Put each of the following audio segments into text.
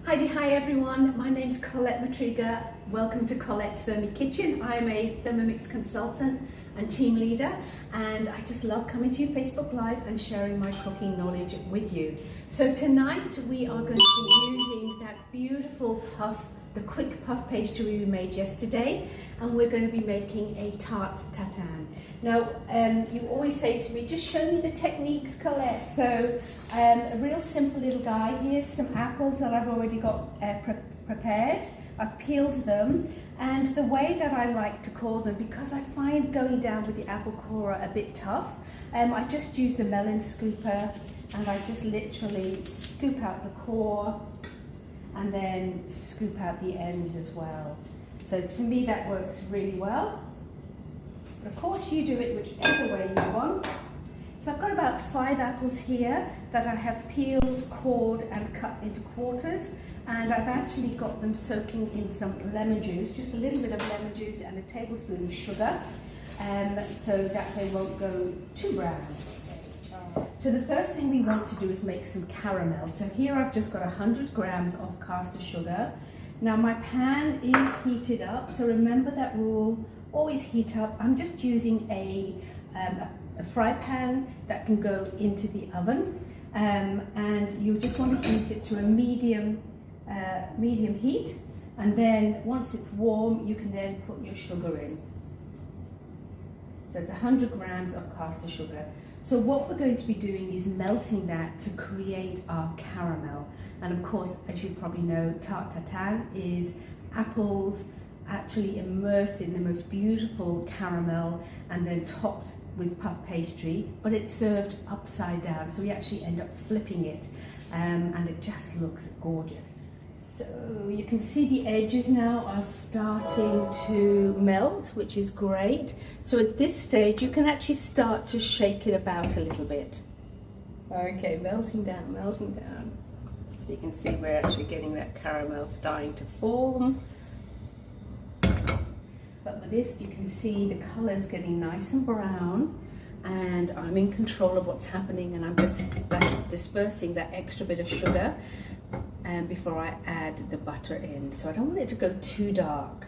Hi everyone, my name's Colette Matriga. Welcome to Colette's Thermi Kitchen. I'm a Thermomix consultant and team leader, and I just love coming to you Facebook Live and sharing my cooking knowledge with you. So tonight we are going to be using that beautiful puff, the quick puff pastry we made yesterday, and we're going to be making a Tarte Tatin. Now, you always say to me, just show me the techniques, Colette. So a real simple little guy. Here's some apples that I've already got prepared. I've peeled them, and the way that I like to core them, because I find going down with the apple corer a bit tough, I just use the melon scooper, and I just literally scoop out the core and then scoop out the ends as well. So for me that works really well. But of course you do it whichever way you want. So I've got about 5 apples here that I have peeled, cored and cut into quarters, and I've actually got them soaking in some lemon juice, just a little bit of lemon juice and a tablespoon of sugar, so that they won't go too brown. So the first thing we want to do is make some caramel. So here I've just got 100 grams of caster sugar. Now my pan is heated up, so remember that rule, always heat up. I'm just using a fry pan that can go into the oven, and you just want to heat it to a medium heat, and then once it's warm you can then put your sugar in. So it's 100 grams of caster sugar. So what we're going to be doing is melting that to create our caramel. And of course, as you probably know, Tarte Tatin is apples actually immersed in the most beautiful caramel and then topped with puff pastry, but it's served upside down. So we actually end up flipping it, and it just looks gorgeous. So you can see the edges now are starting to melt, which is great. So at this stage, you can actually start to shake it about a little bit. Okay, melting down, melting down. So you can see we're actually getting that caramel starting to form. But with this, you can see the color's getting nice and brown, and I'm in control of what's happening, and I'm just dispersing that extra bit of sugar before I add the butter in. So I don't want it to go too dark,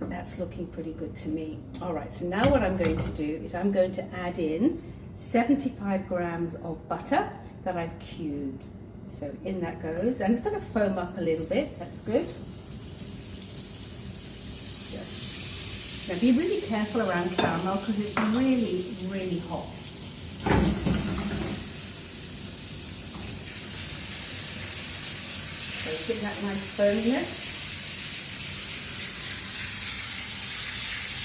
but that's looking pretty good to me. All right, so now what I'm going to do is I'm going to add in 75 grams of butter that I've cubed. So in that goes, and it's going to foam up a little bit, that's good. Now be really careful around caramel because it's really, really hot. So get that nice foaminess.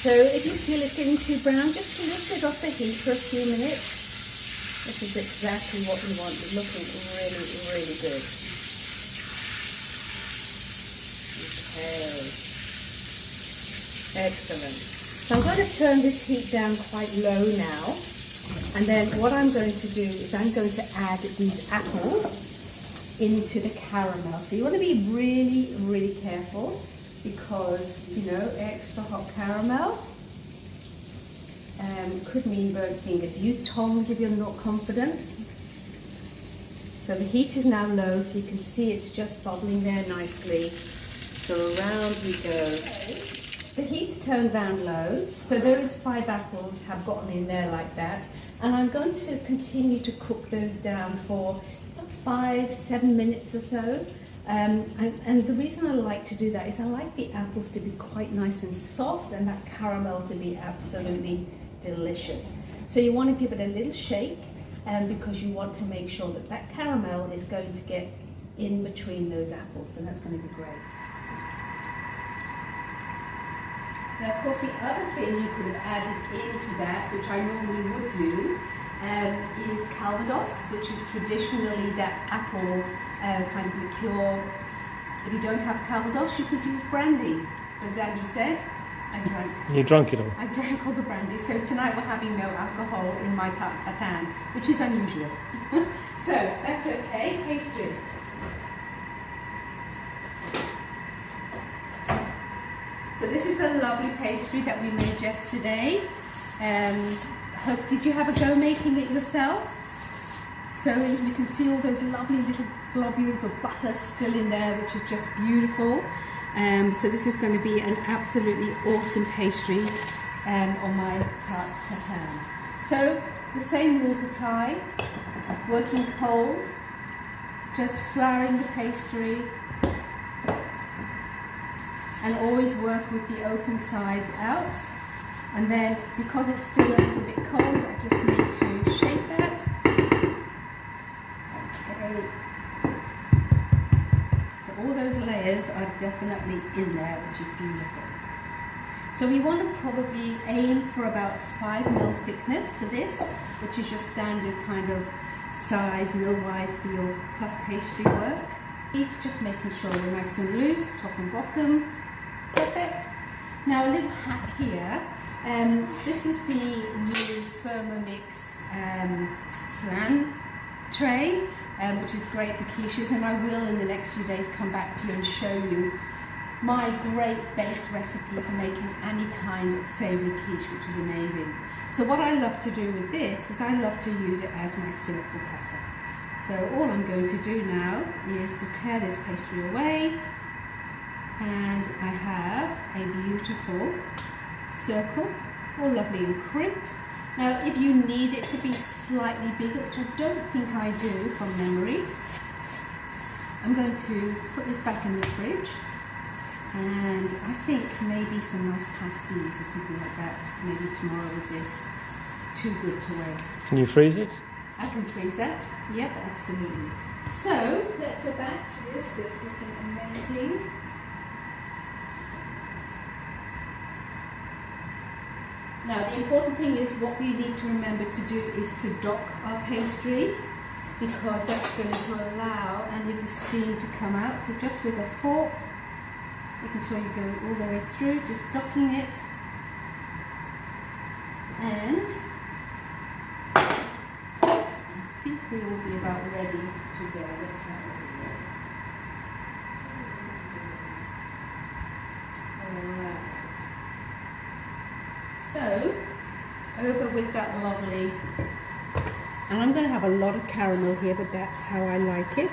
So if you feel it's getting too brown, just lift it off the heat for a few minutes. This is exactly what we want. It's looking really, really good. Okay. Excellent. So I'm going to turn this heat down quite low now, and then what I'm going to do is I'm going to add these apples into the caramel. So you want to be really, really careful because, you know, extra hot caramel could mean burnt fingers. Use tongs if you're not confident. So the heat is now low, so you can see it's just bubbling there nicely. So around we go. The heat's turned down low, so those 5 apples have gotten in there like that, and I'm going to continue to cook those down for 5-7 minutes or so. And the reason I like to do that is I like the apples to be quite nice and soft, and that caramel to be absolutely delicious. So you want to give it a little shake, because you want to make sure that that caramel is going to get in between those apples, and that's going to be great. Now, of course, the other thing you could have added into that, which I normally would do, is Calvados, which is traditionally that apple kind of liqueur. If you don't have Calvados, you could use brandy. As Andrew said, I drank. You drank it all? I drank all the brandy. So tonight we're having no alcohol in my Tarte Tatin, which is unusual. So that's okay. Pastry. So this is the lovely pastry that we made yesterday. Did you have a go making it yourself? So you can see all those lovely little globules of butter still in there, which is just beautiful. So this is going to be an absolutely awesome pastry on my Tarte Tatin. So the same rules apply. Working cold, just flouring the pastry, and always work with the open sides out. And then, because it's still a little bit cold, I just need to shake that. Okay. So all those layers are definitely in there, which is beautiful. So we want to probably aim for about 5 mil thickness for this, which is your standard kind of size, mil-wise, for your puff pastry work. Just making sure we're nice and loose, top and bottom. Perfect. Now a little hack here. This is the new Thermomix flan tray, which is great for quiches, and I will in the next few days come back to you and show you my great base recipe for making any kind of savoury quiche, which is amazing. So what I love to do with this is I love to use it as my circle cutter. So all I'm going to do now is to tear this pastry away, and I have a beautiful circle, all lovely and crimped. Now if you need it to be slightly bigger, which I don't think I do from memory, I'm going to put this back in the fridge, and I think maybe some nice pasties or something like that, maybe tomorrow with this. It's too good to waste. Can you freeze it? I can freeze that, yep, absolutely. So let's go back to this, it's looking amazing. Now the important thing is, what we need to remember to do is to dock our pastry, because that's going to allow any of the steam to come out. So just with a fork, making sure you go all the way through, just docking it. And I think we will be about ready to go. Let's have a look. Alright. So, over with that lovely, and I'm going to have a lot of caramel here, but that's how I like it.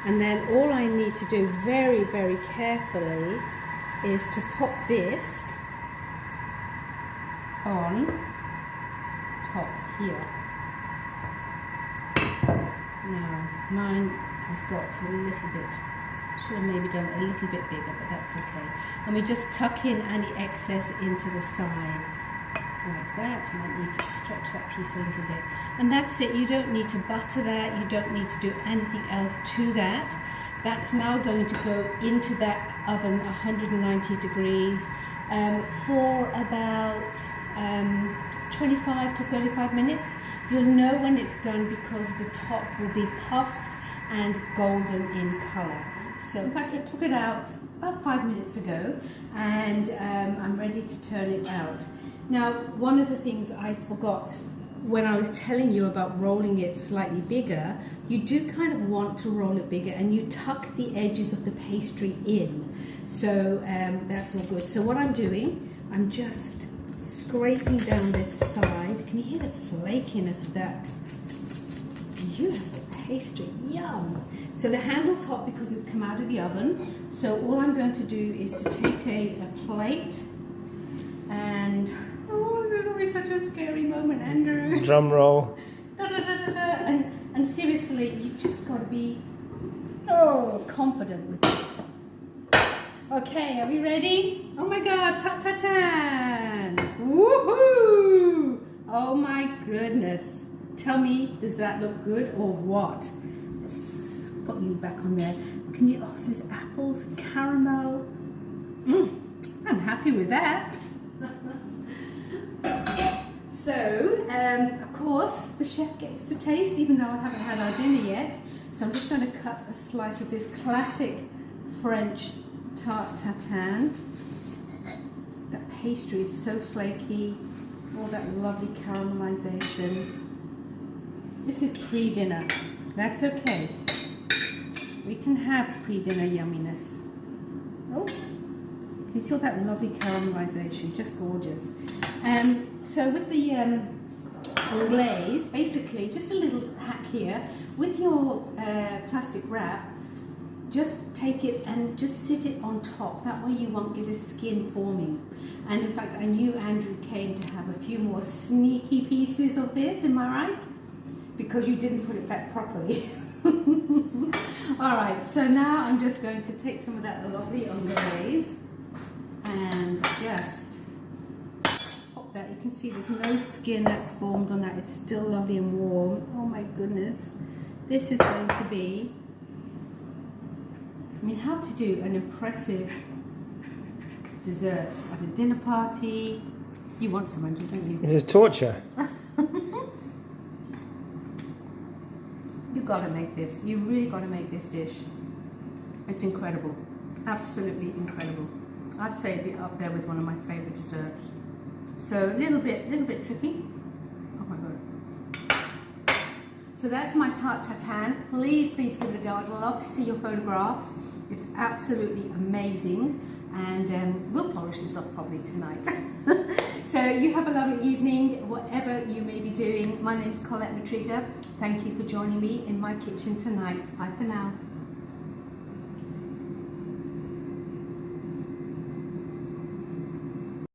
And then all I need to do very, very carefully is to pop this on top here. Now, mine has got a little bit, should have maybe done it a little bit bigger, but that's okay. And we just tuck in any excess into the sides, like that. You might need to stretch that piece a little bit. And that's it, you don't need to butter that, you don't need to do anything else to that. That's now going to go into that oven 190 degrees for about 25 to 35 minutes. You'll know when it's done because the top will be puffed and golden in colour. So in fact I took it out about 5 minutes ago, and I'm ready to turn it out. Now one of the things I forgot when I was telling you about rolling it slightly bigger, you do kind of want to roll it bigger, and you tuck the edges of the pastry in. So that's all good. So what I'm doing, I'm just scraping down this side. Can you hear the flakiness of that beautiful pastry? Yum! So the handle's hot because it's come out of the oven. So all I'm going to do is to take a plate, and oh, this is always such a scary moment, Andrew. Drum roll. Da, da, da, da, da. And seriously, you just got to be confident with this. Okay, are we ready? Oh my God, Tarte Tatin! Woohoo! Oh my goodness. Tell me, does that look good or what? Let's put you back on there. Can you, oh, those apples, caramel. I'm happy with that. So, of course, the chef gets to taste, even though I haven't had our dinner yet. So I'm just going to cut a slice of this classic French Tarte Tatin. That pastry is so flaky, all that lovely caramelization. This is pre-dinner. That's okay. We can have pre-dinner yumminess. Oh, can you see all that lovely caramelization? Just gorgeous. So with the glaze, basically, just a little hack here, with your plastic wrap, just take it and just sit it on top. That way you won't get a skin forming. And in fact, I knew Andrew came to have a few more sneaky pieces of this, am I right? Because you didn't put it back properly. All right, so now I'm just going to take some of that lovely glaze and just pop that. You can see there's no skin that's formed on that. It's still lovely and warm. Oh my goodness. This is going to be, I mean, how to do an impressive dessert at a dinner party. You want some, Andrew, don't you? This is torture. You've got to make this. You really got to make this dish. It's incredible. Absolutely incredible. I'd say it'd be up there with one of my favorite desserts. So a little bit tricky. Oh my God. So that's my Tarte Tatin. Please give it a go. I'd love to see your photographs. It's absolutely amazing. And we'll polish this off probably tonight. So you have a lovely evening, whatever you may be doing. My name's Colette Matriga. Thank you for joining me in my kitchen tonight. Bye for now.